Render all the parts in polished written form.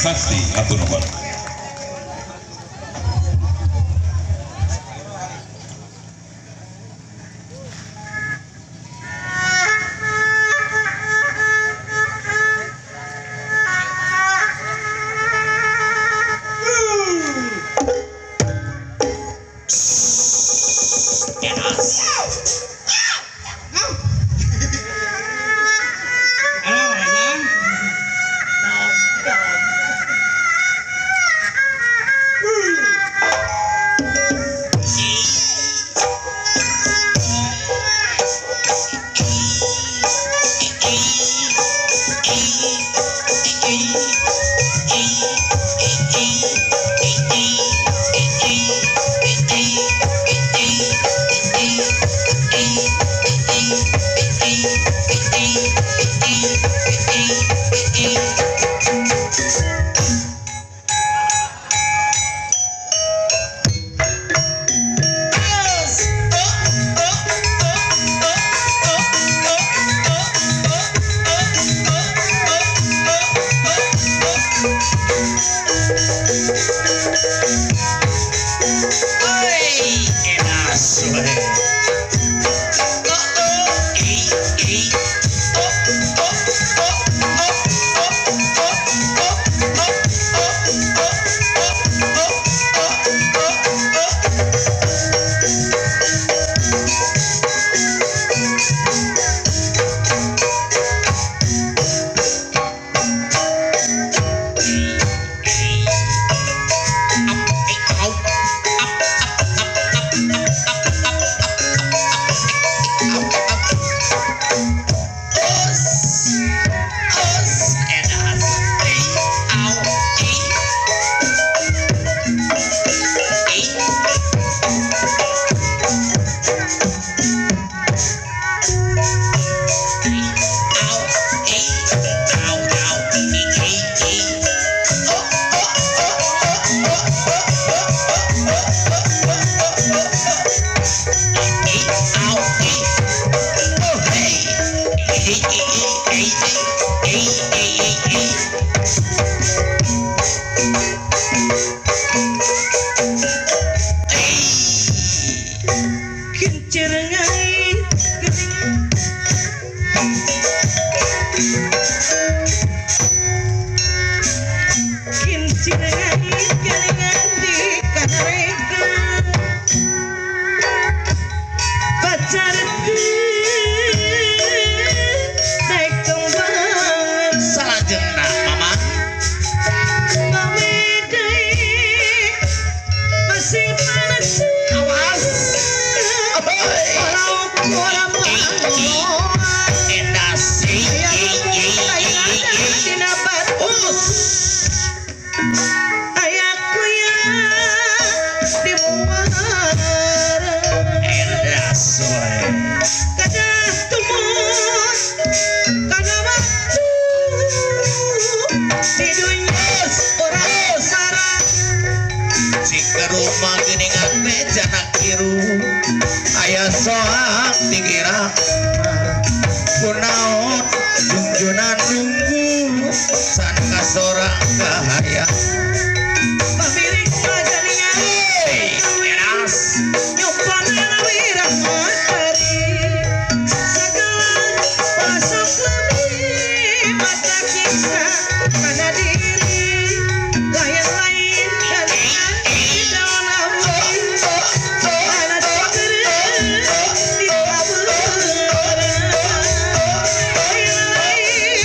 Sasti atau nomor. Cahaya pemilik pajaringan Eras nyopon wirang matahari segala pasok lebih mata kita karena diri lain-lain dan di dalam karena seger di kabur lain-lain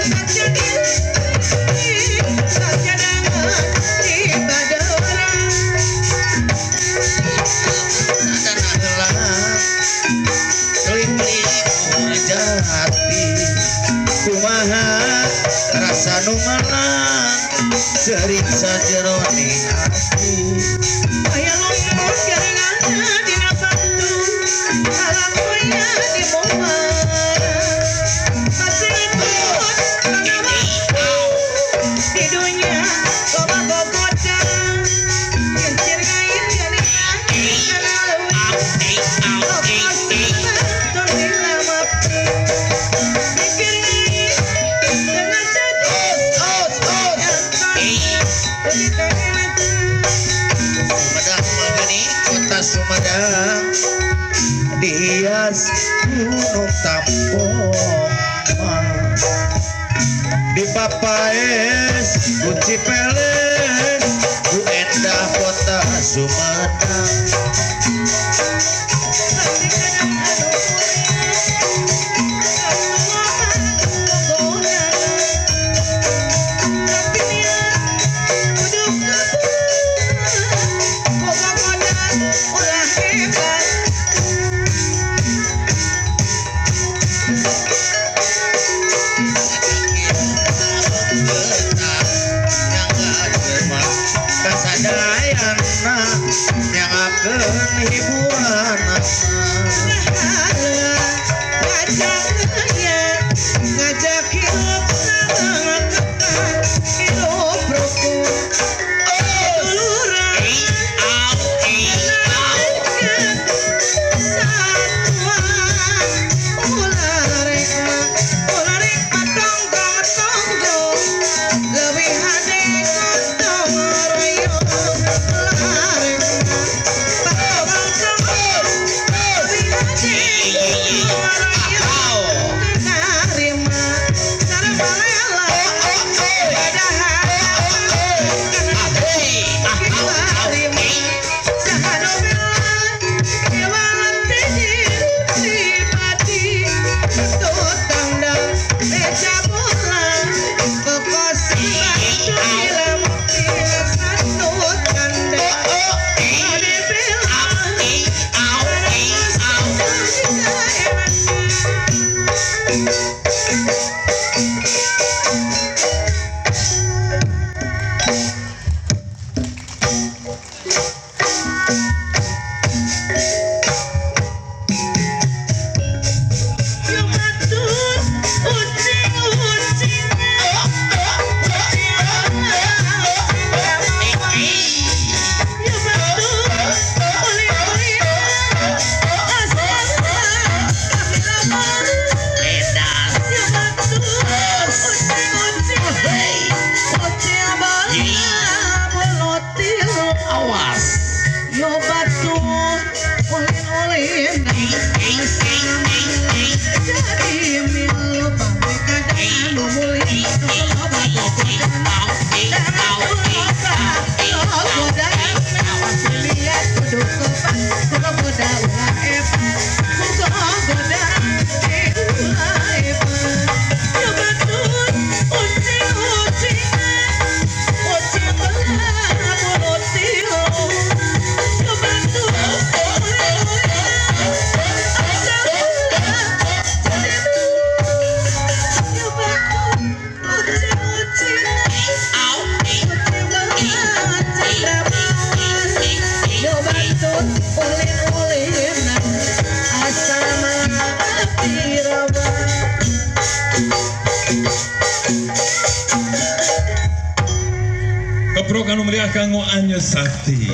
saja diri saja dengan ibadah orang dan adalah keliling jati kumaha rasa nu menang cerik sajerone hati Kaya lumut jaringannya di nafatu Alakonya di momara Masih ikut karena waktu Di dunia loba gogoda Kincir gain jaringan karena lewi Lokas betul dilamati Mikir gain dengan sedih Yang tadi Sumedang magani kota Sumedang dias gunung Tampong di Papaes kunci peles ku endah kota Sumedang kasadayana yang akan hiburan ngajak hidup sama ketat hidup rukun duluran satuan ularek patong lebih hati gotong royong ularek patong lebih hati gotong royong kekarima cara balela Keprokan mulia kanggo Anyu Sakti.